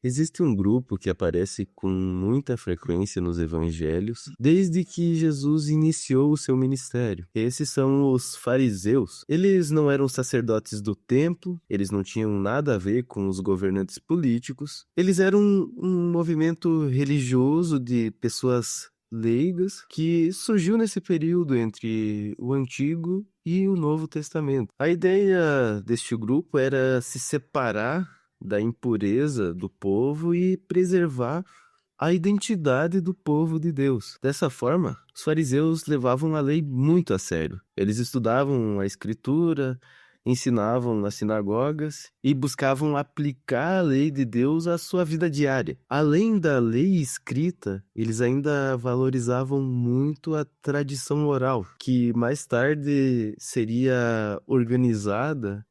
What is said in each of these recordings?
Existe um grupo que aparece com muita frequência nos evangelhos desde que Jesus iniciou o seu ministério. Esses são os fariseus. Eles não eram sacerdotes do templo, eles não tinham nada a ver com os governantes políticos. Eles eram um movimento religioso de pessoas leigas que surgiu nesse período entre o Antigo e o Novo Testamento. A ideia deste grupo era se separar da impureza do povo e preservar a identidade do povo de Deus. Dessa forma, os fariseus levavam a lei muito a sério. Eles estudavam a Escritura, ensinavam nas sinagogas e buscavam aplicar a lei de Deus à sua vida diária. Além da lei escrita, eles ainda valorizavam muito a tradição oral, que mais tarde seria organizada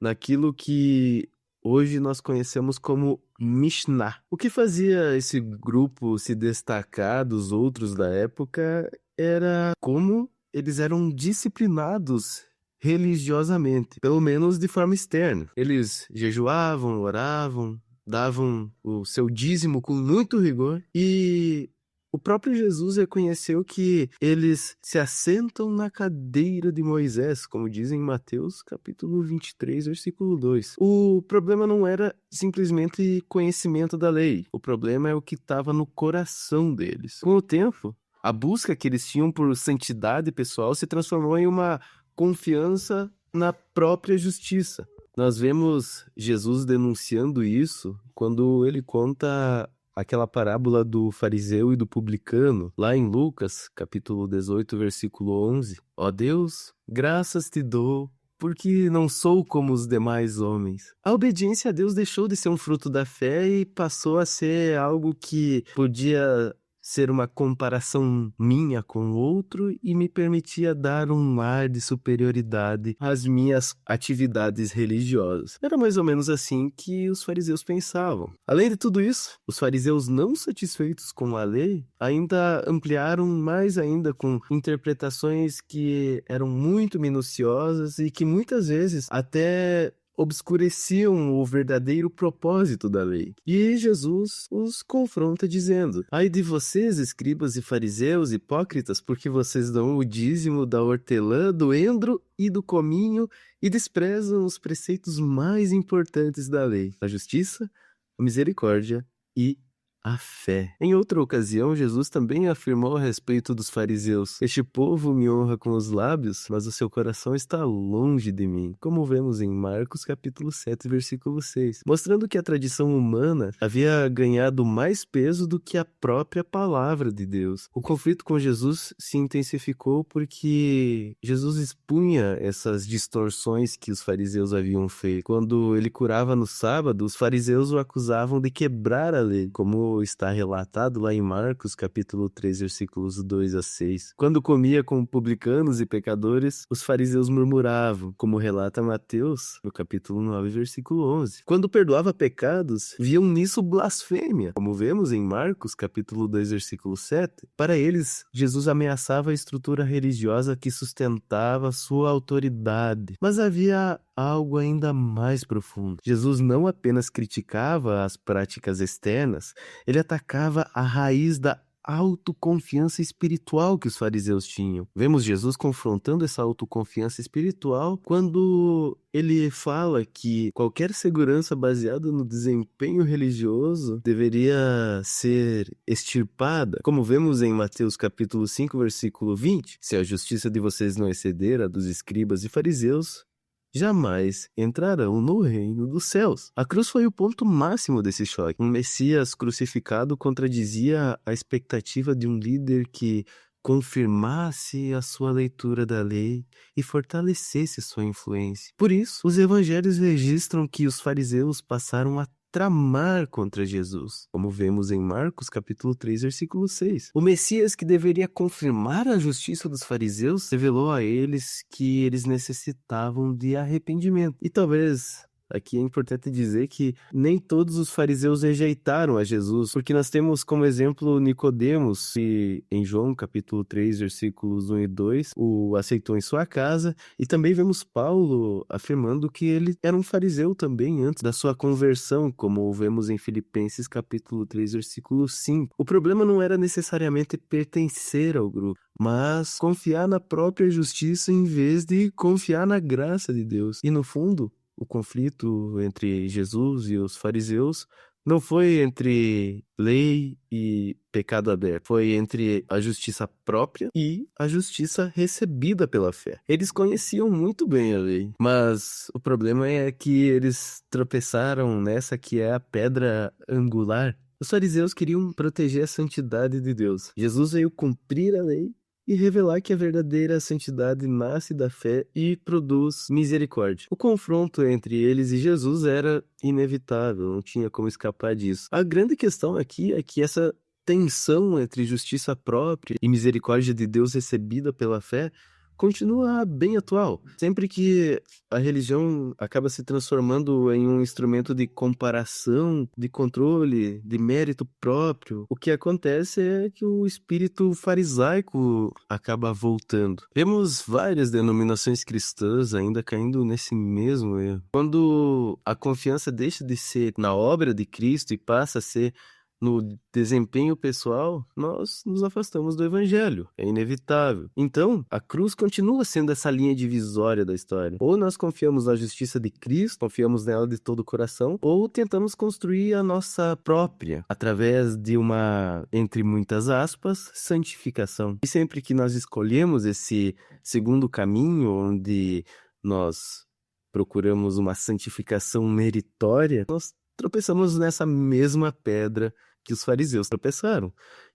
naquilo que hoje nós conhecemos como Mishnah. O que fazia esse grupo se destacar dos outros da época era como eles eram disciplinados religiosamente, pelo menos de forma externa. Eles jejuavam, oravam, davam o seu dízimo com muito rigor e o próprio Jesus reconheceu que eles se assentam na cadeira de Moisés, como diz em Mateus capítulo 23, versículo 2. O problema não era simplesmente conhecimento da lei. O problema é o que estava no coração deles. Com o tempo, a busca que eles tinham por santidade pessoal se transformou em uma confiança na própria justiça. Nós vemos Jesus denunciando isso quando ele conta aquela parábola do fariseu e do publicano, lá em Lucas, capítulo 18, versículo 11. Ó Deus, graças te dou, porque não sou como os demais homens. A obediência a Deus deixou de ser um fruto da fé e passou a ser algo que podia ser uma comparação minha com o outro e me permitia dar um ar de superioridade às minhas atividades religiosas. Era mais ou menos assim que os fariseus pensavam. Além de tudo isso, os fariseus não satisfeitos com a lei ainda ampliaram mais ainda com interpretações que eram muito minuciosas e que muitas vezes até obscureciam o verdadeiro propósito da lei. E Jesus os confronta dizendo: ai de vocês, escribas e fariseus hipócritas, porque vocês dão o dízimo da hortelã, do endro e do cominho e desprezam os preceitos mais importantes da lei: a justiça, a misericórdia e a fé. Em outra ocasião, Jesus também afirmou a respeito dos fariseus: este povo me honra com os lábios, mas o seu coração está longe de mim, como vemos em Marcos capítulo 7, versículo 6, mostrando que a tradição humana havia ganhado mais peso do que a própria palavra de Deus. O conflito com Jesus se intensificou porque Jesus expunha essas distorções que os fariseus haviam feito. Quando ele curava no sábado, os fariseus o acusavam de quebrar a lei, como está relatado lá em Marcos, capítulo 3, versículos 2 a 6. Quando comia com publicanos e pecadores, os fariseus murmuravam, como relata Mateus, no capítulo 9, versículo 11. Quando perdoava pecados, viam nisso blasfêmia, como vemos em Marcos, capítulo 2, versículo 7. Para eles, Jesus ameaçava a estrutura religiosa que sustentava sua autoridade. Mas havia algo ainda mais profundo. Jesus não apenas criticava as práticas externas, ele atacava a raiz da autoconfiança espiritual que os fariseus tinham. Vemos Jesus confrontando essa autoconfiança espiritual quando ele fala que qualquer segurança baseada no desempenho religioso deveria ser extirpada. Como vemos em Mateus capítulo 5, versículo 20, se a justiça de vocês não exceder a dos escribas e fariseus, jamais entrarão no reino dos céus. A cruz foi o ponto máximo desse choque. Um Messias crucificado contradizia a expectativa de um líder que confirmasse a sua leitura da lei e fortalecesse sua influência. Por isso, os evangelhos registram que os fariseus passaram a tramar contra Jesus, como vemos em Marcos capítulo 3, versículo 6. O Messias, que deveria confirmar a justiça dos fariseus, revelou a eles que eles necessitavam de arrependimento. E talvez Aqui é importante dizer que nem todos os fariseus rejeitaram a Jesus, porque nós temos como exemplo Nicodemos, que em João capítulo 3, versículos 1 e 2, o aceitou em sua casa, e também vemos Paulo afirmando que ele era um fariseu também antes da sua conversão, como vemos em Filipenses capítulo 3, versículo 5. O problema não era necessariamente pertencer ao grupo, mas confiar na própria justiça em vez de confiar na graça de Deus. E no fundo, o conflito entre Jesus e os fariseus não foi entre lei e pecado aberto, foi entre a justiça própria e a justiça recebida pela fé. Eles conheciam muito bem a lei, mas o problema é que eles tropeçaram nessa que é a pedra angular. Os fariseus queriam proteger a santidade de Deus. Jesus veio cumprir a lei e revelar que a verdadeira santidade nasce da fé e produz misericórdia. O confronto entre eles e Jesus era inevitável, não tinha como escapar disso. A grande questão aqui é que essa tensão entre justiça própria e misericórdia de Deus recebida pela fé continua bem atual. Sempre que a religião acaba se transformando em um instrumento de comparação, de controle, de mérito próprio, o que acontece é que o espírito farisaico acaba voltando. Vemos várias denominações cristãs ainda caindo nesse mesmo erro. Quando a confiança deixa de ser na obra de Cristo e passa a ser no desempenho pessoal, nós nos afastamos do evangelho. É inevitável. Então, a cruz continua sendo essa linha divisória da história. Ou nós confiamos na justiça de Cristo, confiamos nela de todo o coração, ou tentamos construir a nossa própria, através de uma, entre muitas aspas, santificação. E sempre que nós escolhemos esse segundo caminho, onde nós procuramos uma santificação meritória, nós tropeçamos nessa mesma pedra que os fariseus tropeçaram,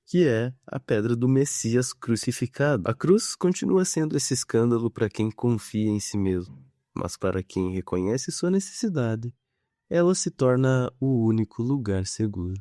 que é a pedra do Messias crucificado. A cruz continua sendo esse escândalo para quem confia em si mesmo, mas para quem reconhece sua necessidade, ela se torna o único lugar seguro.